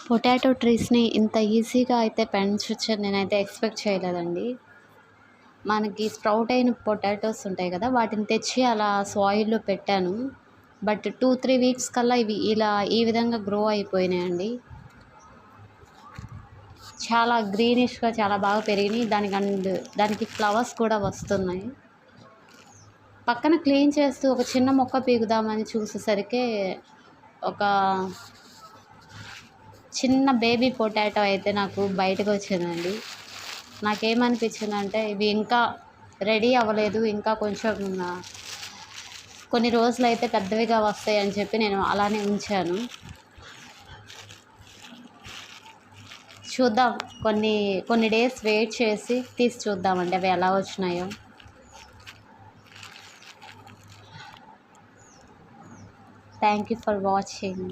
Potato ట్రీస్‌ని ఇంత ఈజీగా అయితే పెంచొచ్చని నేనైతే ఎక్స్‌పెక్ట్ చేయలేదండి. మనకి స్ప్రౌట్ అయిన పొటాటోస్ ఉంటాయి గదా! వాటిని తెచ్చి అలా సాయిల్‌లో పెట్టాను. బట్ 2, 3 వీక్స్ కల్లా ఇవి ఇలా ఈ విధంగా గ్రో అయిపోయినాయండి. చాలా గ్రీనిష్‌గా చాలా బాగా పెరిగినియి. దానికి ఫ్లవర్స్ కూడా వస్తున్నాయి. పక్కన క్లీన్ చేస్తూ ఒక చిన్న మొక్క పీకుదామని చూసేసరికే ఒక చిన్న బేబీ పొటాటో అయితే నాకు బయటకొచ్చిందండి. నాకేమనిపించిందంటే ఇవి ఇంకా రెడీ అవ్వలేదు. ఇంకా కొంచెం కొన్ని రోజులైతే పెద్దవిగా వస్తాయని చెప్పి నేను అలానే ఉంచాను. చూద్దాం, కొన్ని డేస్ వెయిట్ చేసి తీసి చూద్దామండి అవి ఎలా వచ్చినాయో. Thank you for watching.